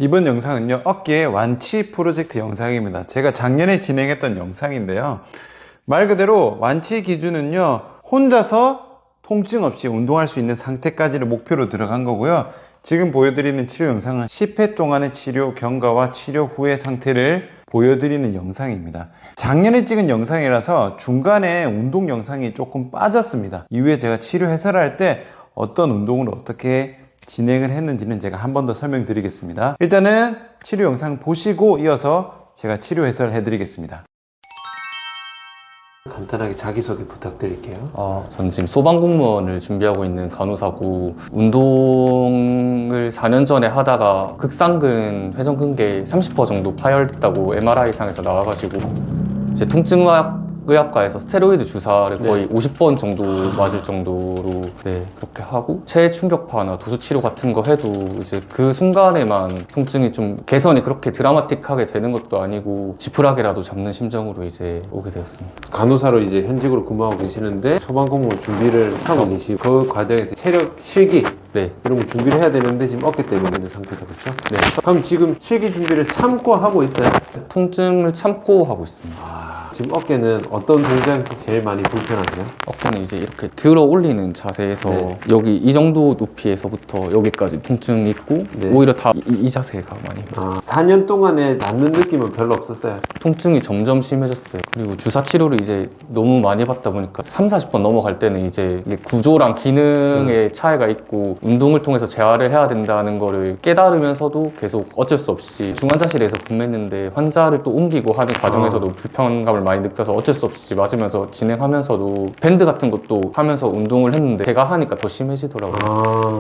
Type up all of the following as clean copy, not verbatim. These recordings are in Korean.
이번 영상은요, 어깨 완치 프로젝트 영상입니다. 제가 작년에 진행했던 영상인데요. 말 그대로 완치 기준은요, 혼자서 통증 없이 운동할 수 있는 상태까지를 목표로 들어간 거고요. 지금 보여드리는 치료 영상은 10회 동안의 치료 경과와 치료 후의 상태를 보여드리는 영상입니다. 작년에 찍은 영상이라서 중간에 운동 영상이 조금 빠졌습니다. 이후에 제가 치료 해설을 할 때 어떤 운동을 어떻게 진행을 했는지는 제가 한 번 더 설명드리겠습니다. 일단은 치료 영상 보시고 이어서 제가 치료 해설을 해드리겠습니다. 간단하게 자기소개 부탁드릴게요. 저는 지금 소방공무원을 준비하고 있는 간호사고, 운동을 4년 전에 하다가 극상근 회전근개 30% 정도 파열됐다고 MRI상에서 나와가지고 이제 통증의학과에서 스테로이드 주사를 거의 50번 정도 맞을 정도로 그렇게 하고, 체충격파나 도수치료 같은 거 해도 이제 그 순간에만 통증이 좀 개선이 그렇게 드라마틱하게 되는 것도 아니고 지푸라기라도 잡는 심정으로 이제 오게 되었습니다. 간호사로 이제 현직으로 근무하고 계시는데 소방공무원 준비를 하고 계시고, 그 과정에서 체력 실기 이런 거 준비를 해야 되는데 지금 어깨 때문에 있는 상태다, 그렇죠? 네. 그럼 지금 실기 준비를 참고 하고 있어요? 통증을 참고 하고 있습니다. 지금 어깨는 어떤 동작에서 제일 많이 불편하세요? 어깨는 이제 이렇게 들어 올리는 자세에서 여기 이 정도 높이에서부터 여기까지 통증이 있고, 오히려 다 이 자세가 많이 힘들어요. 4년 동안에 낫는 느낌은 별로 없었어요? 통증이 점점 심해졌어요. 그리고 주사 치료를 이제 너무 많이 받다 보니까 30-40번 넘어갈 때는 이제 이게 구조랑 기능의 차이가 있고 운동을 통해서 재활을 해야 된다는 거를 깨달으면서도 계속 어쩔 수 없이 중환자실에서 근무했는데 환자를 또 옮기고 하는 과정에서도 불편감을 많이 느껴서 어쩔 수 없이 맞으면서 진행하면서도 밴드 같은 것도 하면서 운동을 했는데 제가 하니까 더 심해지더라고요.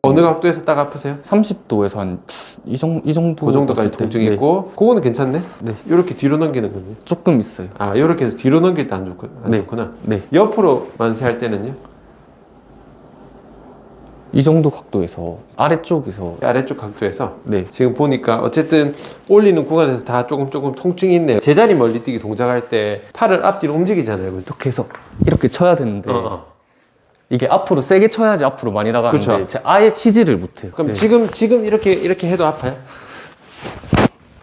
어느 각도에서 딱 아프세요? 30도에서 한 이 정도 그 정도까지 통증이 있고, 그거는 괜찮네? 네. 이렇게 뒤로 넘기는 거네. 조금 있어요. 이렇게 해서 뒤로 넘길 때 안 좋구나. 네. 옆으로 만세할 때는요? 이 정도 각도에서 아래쪽 각도에서 네. 지금 보니까 어쨌든 올리는 구간에서 다 조금 통증이 있네요. 제자리 멀리뛰기 동작할 때 팔을 앞뒤로 움직이잖아요, 그죠? 이렇게 해서 이렇게 쳐야 되는데 이게 앞으로 세게 쳐야지 앞으로 많이 나가는데 그쵸. 제가 아예 치지를 못해요. 그럼 지금 이렇게 해도 아파요?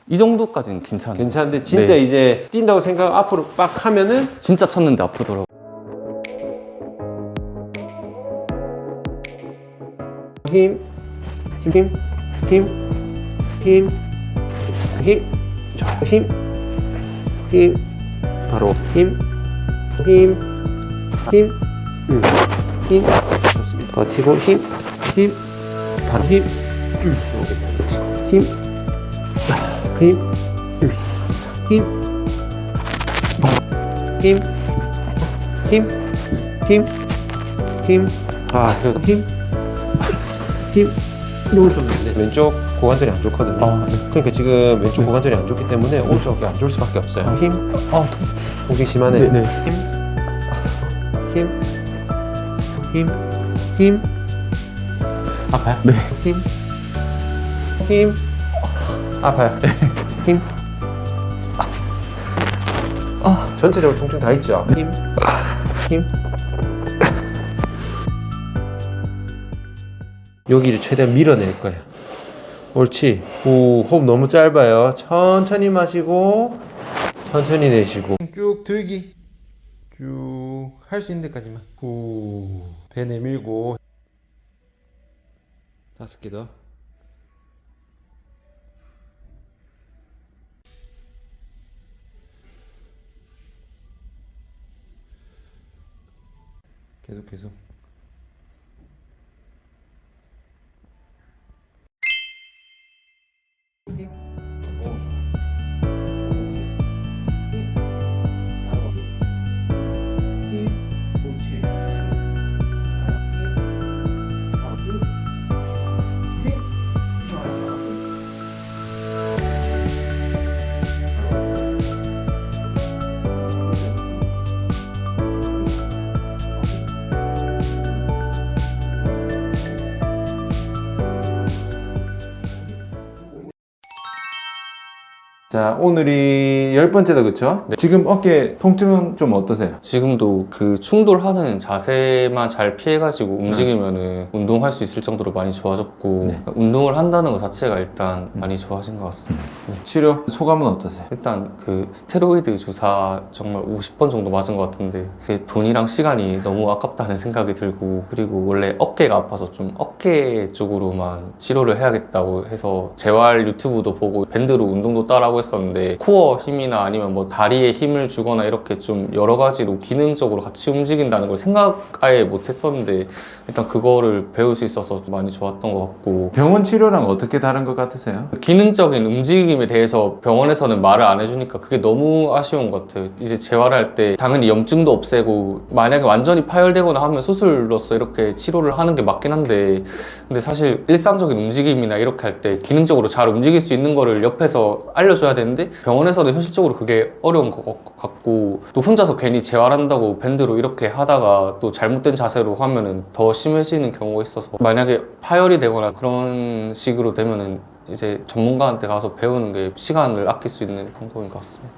이 정도까지는 괜찮아요. 괜찮은데 진짜 이제 뛴다고 생각 앞으로 빡 하면은 진짜 쳤는데 아프더라고요. 힘, 좋아요. 힘, 바로 힘, 좋습니다. 버티고 힘, 바로 힘, 이건 좀 왼쪽 고관절이 안 좋거든요. 그러니까 지금 왼쪽 고관절이 안 좋기 때문에 오른쪽 어깨가 안 좋을 수밖에 없어요. 통증 심하네. 힘. 아파요? 네. 힘. 아파요? 힘. 전체적으로 통증 다 있죠? 힘. 여기를 최대한 밀어낼 거예요. 옳지. 호흡 너무 짧아요. 천천히 마시고 천천히 내쉬고 쭉 들기. 쭉 할 수 있는 데까지만. 배 내밀고 5개 더. 계속. 자, 오늘이 10번째다, 그쵸? 네. 지금 어깨 통증은 좀 어떠세요? 지금도 그 충돌하는 자세만 잘 피해가지고 움직이면은 운동할 수 있을 정도로 많이 좋아졌고 네. 운동을 한다는 것 자체가 일단 많이 좋아진 것 같습니다. 치료 소감은 어떠세요? 일단 그 스테로이드 주사 정말 50번 정도 맞은 것 같은데 그게 돈이랑 시간이 너무 아깝다는 생각이 들고 그리고 원래 어깨가 아파서 좀 어깨 쪽으로만 치료를 해야겠다고 해서 재활 유튜브도 보고 밴드로 운동도 따라하고 했었는데 코어 힘이나 아니면 뭐 다리에 힘을 주거나 이렇게 좀 여러 가지로 기능적으로 같이 움직인다는 걸 생각 아예 못 했었는데 일단 그거를 배울 수 있어서 좀 많이 좋았던 것 같고 병원 치료랑 어떻게 다른 것 같으세요? 기능적인 움직임에 대해서 병원에서는 말을 안 해주니까 그게 너무 아쉬운 것 같아요. 이제 재활할 때 당연히 염증도 없애고 만약에 완전히 파열되거나 하면 수술로서 이렇게 치료를 하는 게 맞긴 한데 근데 사실 일상적인 움직임이나 이렇게 할 때 기능적으로 잘 움직일 수 있는 거를 옆에서 알려줘야 되는데 병원에서는 현실적으로 그게 어려운 것 같고 또 혼자서 괜히 재활한다고 밴드로 이렇게 하다가 또 잘못된 자세로 하면은 더 심해지는 경우가 있어서 만약에 파열이 되거나 그런 식으로 되면은 이제 전문가한테 가서 배우는 게 시간을 아낄 수 있는 방법인 것 같습니다.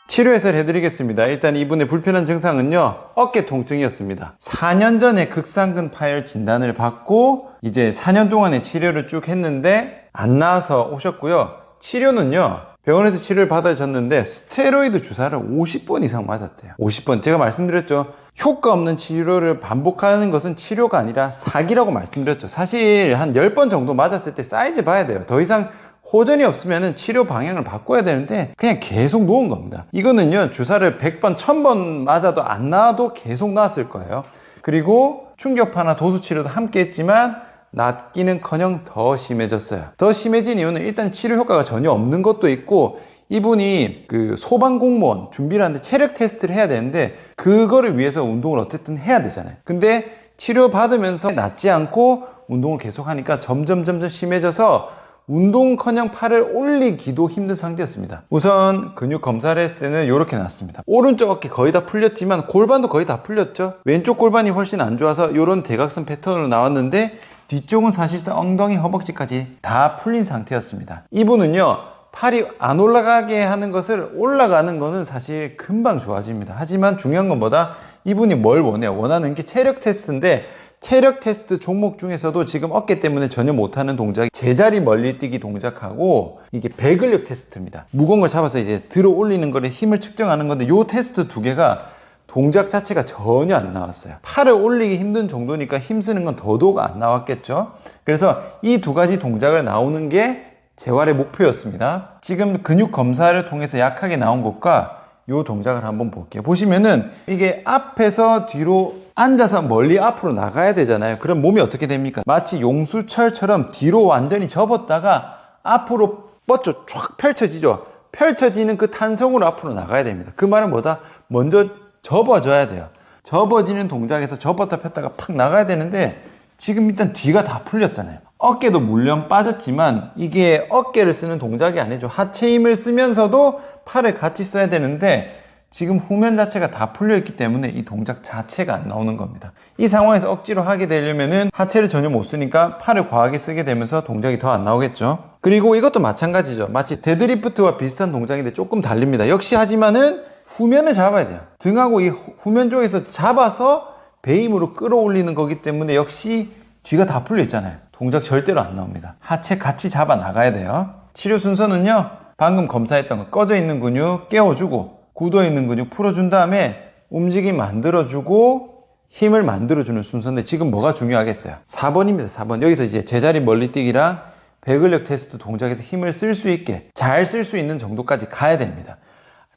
치료 해설 해드리겠습니다. 일단 이분의 불편한 증상은요, 어깨 통증이었습니다. 4년 전에 극상근 파열 진단을 받고 이제 4년 동안의 치료를 쭉 했는데 안 나와서 오셨고요. 치료는요, 병원에서 치료를 받아줬는데 스테로이드 주사를 50번 이상 맞았대요. 50번. 제가 말씀드렸죠. 효과 없는 치료를 반복하는 것은 치료가 아니라 사기라고 말씀드렸죠. 사실 한 10번 정도 맞았을 때 사이즈 봐야 돼요. 더 이상 호전이 없으면 치료 방향을 바꿔야 되는데 그냥 계속 놓은 겁니다. 이거는요, 주사를 100번, 1000번 맞아도 안 나와도 계속 나왔을 거예요. 그리고 충격파나 도수치료도 함께 했지만 낫기는커녕 더 심해졌어요. 더 심해진 이유는 일단 치료 효과가 전혀 없는 것도 있고 이분이 그 소방공무원 준비를 하는데 체력 테스트를 해야 되는데 그거를 위해서 운동을 어쨌든 해야 되잖아요. 근데 치료 받으면서 낫지 않고 운동을 계속 하니까 점점 심해져서 운동커녕 팔을 올리기도 힘든 상태였습니다. 우선 근육 검사를 했을 때는 이렇게 나왔습니다. 오른쪽 어깨 거의 다 풀렸지만 골반도 거의 다 풀렸죠. 왼쪽 골반이 훨씬 안 좋아서 이런 대각선 패턴으로 나왔는데 뒤쪽은 사실상 엉덩이, 허벅지까지 다 풀린 상태였습니다. 이분은요, 팔이 안 올라가게 하는 것을 올라가는 거는 사실 금방 좋아집니다. 하지만 중요한 것보다 이분이 뭘 원해요? 원하는 게 체력 테스트인데 체력 테스트 종목 중에서도 지금 어깨 때문에 전혀 못하는 동작이 제자리 멀리 뛰기 동작하고 이게 배근력 테스트입니다. 무거운 걸 잡아서 이제 들어 올리는 거를 힘을 측정하는 건데 이 테스트 두 개가 동작 자체가 전혀 안 나왔어요. 팔을 올리기 힘든 정도니까 힘쓰는 건 더더욱 안 나왔겠죠. 그래서 이 두 가지 동작을 나오는 게 재활의 목표였습니다. 지금 근육 검사를 통해서 약하게 나온 것과 이 동작을 한번 볼게요. 보시면은 이게 앞에서 뒤로 앉아서 멀리 앞으로 나가야 되잖아요. 그럼 몸이 어떻게 됩니까? 마치 용수철처럼 뒤로 완전히 접었다가 앞으로 뻗죠. 쫙 펼쳐지죠. 펼쳐지는 그 탄성으로 앞으로 나가야 됩니다. 그 말은 뭐다? 먼저 접어줘야 돼요. 접어지는 동작에서 접었다 폈다가 팍 나가야 되는데 지금 일단 뒤가 다 풀렸잖아요. 어깨도 물론 빠졌지만 이게 어깨를 쓰는 동작이 아니죠. 하체 힘을 쓰면서도 팔을 같이 써야 되는데 지금 후면 자체가 다 풀려있기 때문에 이 동작 자체가 안 나오는 겁니다. 이 상황에서 억지로 하게 되려면은 하체를 전혀 못 쓰니까 팔을 과하게 쓰게 되면서 동작이 더 안 나오겠죠. 그리고 이것도 마찬가지죠. 마치 데드리프트와 비슷한 동작인데 조금 다릅니다. 역시 하지만은 후면을 잡아야 돼요. 등하고 이 후면 쪽에서 잡아서 배 힘으로 끌어올리는 거기 때문에 역시 뒤가 다 풀려 있잖아요. 동작 절대로 안 나옵니다. 하체 같이 잡아 나가야 돼요. 치료 순서는요, 방금 검사했던 거 꺼져 있는 근육 깨워주고 굳어 있는 근육 풀어준 다음에 움직임 만들어주고 힘을 만들어주는 순서인데 지금 뭐가 중요하겠어요? 4번입니다. 4번. 여기서 이제 제자리 멀리뛰기랑 배근력 테스트 동작에서 힘을 쓸 수 있게 잘 쓸 수 있는 정도까지 가야 됩니다.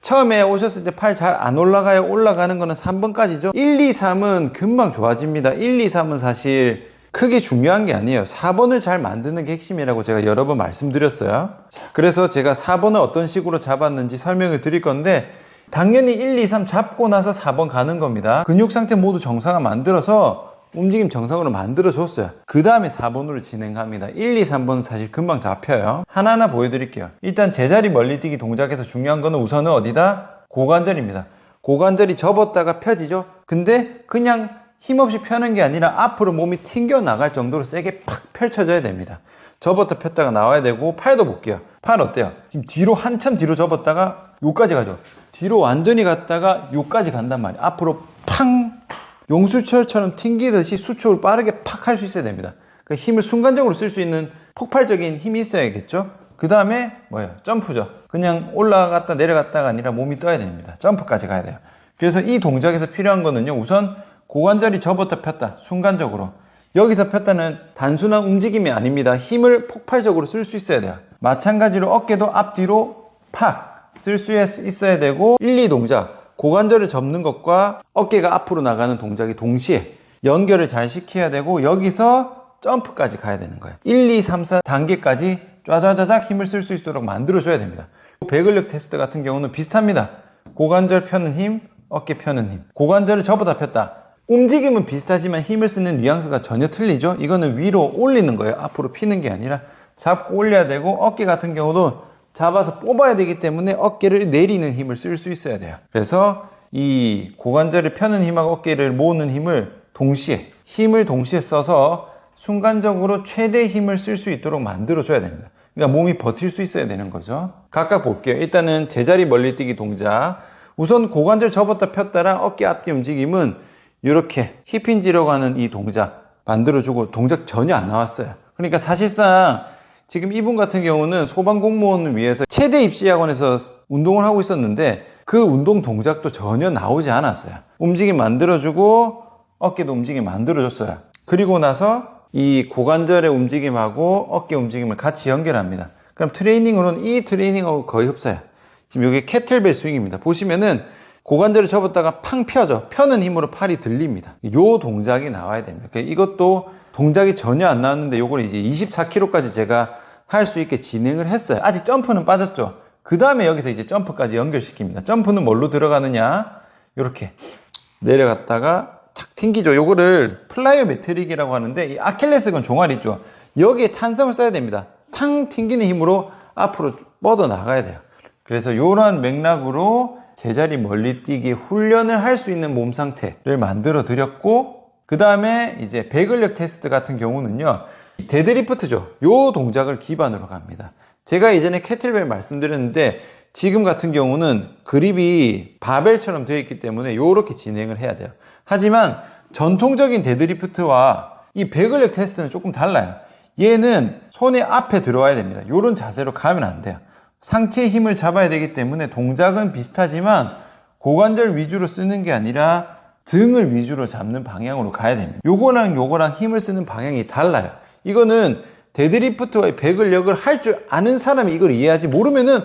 처음에 오셨을 때 팔 잘 안 올라가요. 올라가는 거는 3번까지죠. 1, 2, 3은 금방 좋아집니다. 1, 2, 3은 사실 크게 중요한 게 아니에요. 4번을 잘 만드는 게 핵심이라고 제가 여러 번 말씀드렸어요. 그래서 제가 4번을 어떤 식으로 잡았는지 설명을 드릴 건데 당연히 1, 2, 3 잡고 나서 4번 가는 겁니다. 근육 상태 모두 정상화 만들어서 움직임 정상으로 만들어줬어요. 그 다음에 4번으로 진행합니다. 1, 2, 3번은 사실 금방 잡혀요. 하나하나 보여드릴게요. 일단 제자리 멀리뛰기 동작에서 중요한 거는 우선은 어디다? 고관절입니다. 고관절이 접었다가 펴지죠. 근데 그냥 힘없이 펴는 게 아니라 앞으로 몸이 튕겨 나갈 정도로 세게 팍 펼쳐져야 됩니다. 접었다 폈다가 나와야 되고, 팔도 볼게요. 팔 어때요? 지금 뒤로 한참 뒤로 접었다가 요까지 가죠. 뒤로 완전히 갔다가 요까지 간단 말이에요. 앞으로 팡! 용수철처럼 튕기듯이 수축을 빠르게 팍 할 수 있어야 됩니다. 그 힘을 순간적으로 쓸 수 있는 폭발적인 힘이 있어야겠죠? 그 다음에 뭐예요? 점프죠. 그냥 올라갔다 내려갔다가 아니라 몸이 떠야 됩니다. 점프까지 가야 돼요. 그래서 이 동작에서 필요한 거는요, 우선 고관절이 접었다 폈다, 순간적으로. 여기서 폈다는 단순한 움직임이 아닙니다. 힘을 폭발적으로 쓸 수 있어야 돼요. 마찬가지로 어깨도 앞뒤로 팍 쓸 수 있어야 되고, 1, 2 동작, 고관절을 접는 것과 어깨가 앞으로 나가는 동작이 동시에 연결을 잘 시켜야 되고, 여기서 점프까지 가야 되는 거예요. 1, 2, 3, 4 단계까지 쫙쫙쫙 힘을 쓸 수 있도록 만들어줘야 됩니다. 배근력 테스트 같은 경우는 비슷합니다. 고관절 펴는 힘, 어깨 펴는 힘. 고관절을 접어다 폈다. 움직임은 비슷하지만 힘을 쓰는 뉘앙스가 전혀 틀리죠. 이거는 위로 올리는 거예요. 앞으로 피는 게 아니라 잡고 올려야 되고, 어깨 같은 경우도 잡아서 뽑아야 되기 때문에 어깨를 내리는 힘을 쓸 수 있어야 돼요. 그래서 이 고관절을 펴는 힘하고 어깨를 모으는 힘을 동시에 써서 순간적으로 최대 힘을 쓸 수 있도록 만들어줘야 됩니다. 그러니까 몸이 버틸 수 있어야 되는 거죠. 각각 볼게요. 일단은 제자리 멀리뛰기 동작. 우선 고관절 접었다 폈다랑 어깨 앞뒤 움직임은 이렇게 힙힌지라고 하는 이 동작 만들어주고, 동작 전혀 안 나왔어요. 그러니까 사실상 지금 이분 같은 경우는 소방공무원을 위해서 체대 입시학원에서 운동을 하고 있었는데 그 운동 동작도 전혀 나오지 않았어요. 움직임 만들어주고 어깨도 움직임 만들어줬어요. 그리고 나서 이 고관절의 움직임하고 어깨 움직임을 같이 연결합니다. 그럼 트레이닝으로는 이 트레이닝하고 거의 흡사해요. 지금 여기 캐틀벨 스윙입니다. 보시면은 고관절을 접었다가 팡 펴죠. 펴는 힘으로 팔이 들립니다. 요 동작이 나와야 됩니다. 그러니까 이것도 동작이 전혀 안 나왔는데 요걸 이제 24kg까지 제가 할 수 있게 진행을 했어요. 아직 점프는 빠졌죠. 그 다음에 여기서 이제 점프까지 연결시킵니다. 점프는 뭘로 들어가느냐? 이렇게 내려갔다가 탁 튕기죠. 요거를 플라이오메트릭이라고 하는데, 이 아킬레스건 종아리 있죠. 여기에 탄성을 써야 됩니다. 탕 튕기는 힘으로 앞으로 뻗어 나가야 돼요. 그래서 이러한 맥락으로 제자리 멀리뛰기 훈련을 할 수 있는 몸 상태를 만들어 드렸고, 그 다음에 이제 배근력 테스트 같은 경우는요, 데드리프트죠. 요 동작을 기반으로 갑니다. 제가 예전에 캐틀벨 말씀드렸는데 지금 같은 경우는 그립이 바벨처럼 되어 있기 때문에 요렇게 진행을 해야 돼요. 하지만 전통적인 데드리프트와 이 배근력 테스트는 조금 달라요. 얘는 손의 앞에 들어와야 됩니다. 요런 자세로 가면 안 돼요. 상체의 힘을 잡아야 되기 때문에 동작은 비슷하지만 고관절 위주로 쓰는 게 아니라 등을 위주로 잡는 방향으로 가야 됩니다. 요거랑 힘을 쓰는 방향이 달라요. 이거는 데드리프트와 배근력을 할 줄 아는 사람이 이걸 이해하지, 모르면은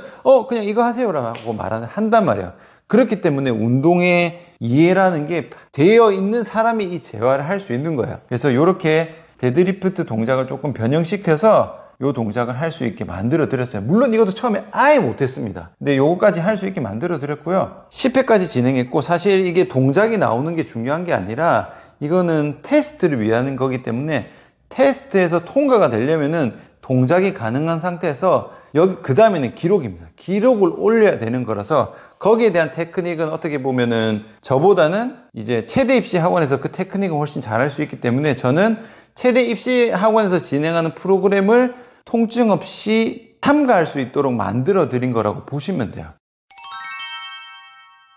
그냥 이거 하세요라고 한단 말이에요. 그렇기 때문에 운동의 이해라는 게 되어 있는 사람이 이 재활을 할 수 있는 거예요. 그래서 이렇게 데드리프트 동작을 조금 변형시켜서 이 동작을 할 수 있게 만들어 드렸어요. 물론 이것도 처음에 아예 못했습니다. 근데 요거까지 할 수 있게 만들어 드렸고요. 10회까지 진행했고, 사실 이게 동작이 나오는 게 중요한 게 아니라 이거는 테스트를 위한 거기 때문에 테스트에서 통과가 되려면은 동작이 가능한 상태에서 여기 그 다음에는 기록입니다. 기록을 올려야 되는 거라서 거기에 대한 테크닉은 어떻게 보면은 저보다는 이제 체대 입시 학원에서 그 테크닉을 훨씬 잘할 수 있기 때문에 저는 체대 입시 학원에서 진행하는 프로그램을 통증 없이 참가할 수 있도록 만들어 드린 거라고 보시면 돼요.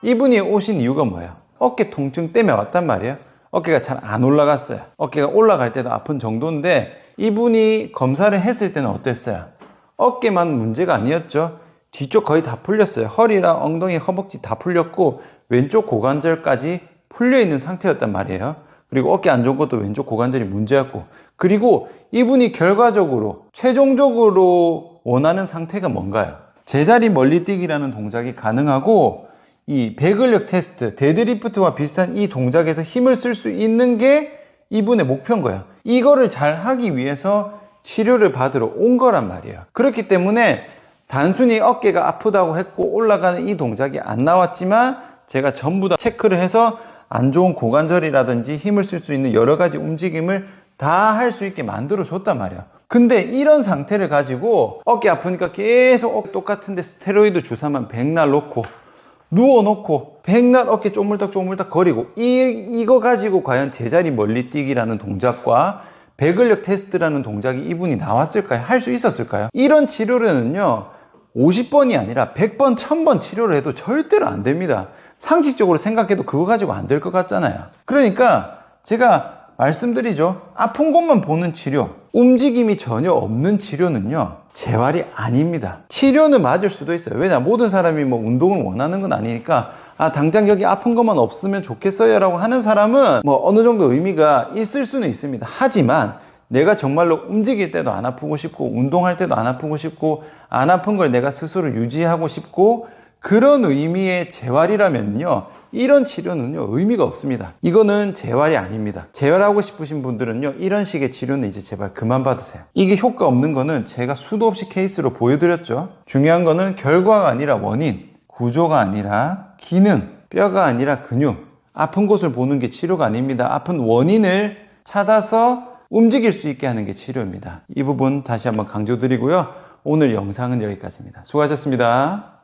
이분이 오신 이유가 뭐예요? 어깨 통증 때문에 왔단 말이에요. 어깨가 잘 안 올라갔어요. 어깨가 올라갈 때도 아픈 정도인데 이분이 검사를 했을 때는 어땠어요? 어깨만 문제가 아니었죠. 뒤쪽 거의 다 풀렸어요. 허리랑 엉덩이, 허벅지 다 풀렸고 왼쪽 고관절까지 풀려 있는 상태였단 말이에요. 그리고 어깨 안 좋은 것도 왼쪽 고관절이 문제였고, 그리고 이분이 결과적으로 최종적으로 원하는 상태가 뭔가요? 제자리 멀리뛰기라는 동작이 가능하고 이 배근력 테스트, 데드리프트와 비슷한 이 동작에서 힘을 쓸 수 있는 게 이분의 목표인 거예요. 이거를 잘 하기 위해서 치료를 받으러 온 거란 말이에요. 그렇기 때문에 단순히 어깨가 아프다고 했고 올라가는 이 동작이 안 나왔지만 제가 전부 다 체크를 해서 안 좋은 고관절이라든지 힘을 쓸 수 있는 여러 가지 움직임을 다 할 수 있게 만들어 줬단 말이에요. 근데 이런 상태를 가지고 어깨 아프니까 계속 똑같은데 스테로이드 주사만 백날 놓고 누워놓고 백날 어깨 쪼물딱쪼물딱 거리고 이거 가지고 과연 제자리 멀리 뛰기라는 동작과 배근력 테스트라는 동작이 이분이 나왔을까요? 할 수 있었을까요? 이런 치료로는요 50번이 아니라 100번, 1000번 치료를 해도 절대로 안 됩니다. 상식적으로 생각해도 그거 가지고 안 될 것 같잖아요. 그러니까 제가 말씀드리죠. 아픈 곳만 보는 치료, 움직임이 전혀 없는 치료는요 재활이 아닙니다. 치료는 맞을 수도 있어요. 왜냐, 모든 사람이 뭐 운동을 원하는 건 아니니까 당장 여기 아픈 것만 없으면 좋겠어요 라고 하는 사람은 뭐 어느 정도 의미가 있을 수는 있습니다. 하지만 내가 정말로 움직일 때도 안 아프고 싶고 운동할 때도 안 아프고 싶고 안 아픈 걸 내가 스스로 유지하고 싶고 그런 의미의 재활이라면요 이런 치료는요 의미가 없습니다. 이거는 재활이 아닙니다. 재활하고 싶으신 분들은요 이런 식의 치료는 이제 제발 그만 받으세요. 이게 효과 없는 거는 제가 수도 없이 케이스로 보여드렸죠. 중요한 거는 결과가 아니라 원인, 구조가 아니라 기능, 뼈가 아니라 근육, 아픈 곳을 보는 게 치료가 아닙니다. 아픈 원인을 찾아서 움직일 수 있게 하는 게 치료입니다. 이 부분 다시 한번 강조드리고요. 오늘 영상은 여기까지입니다. 수고하셨습니다.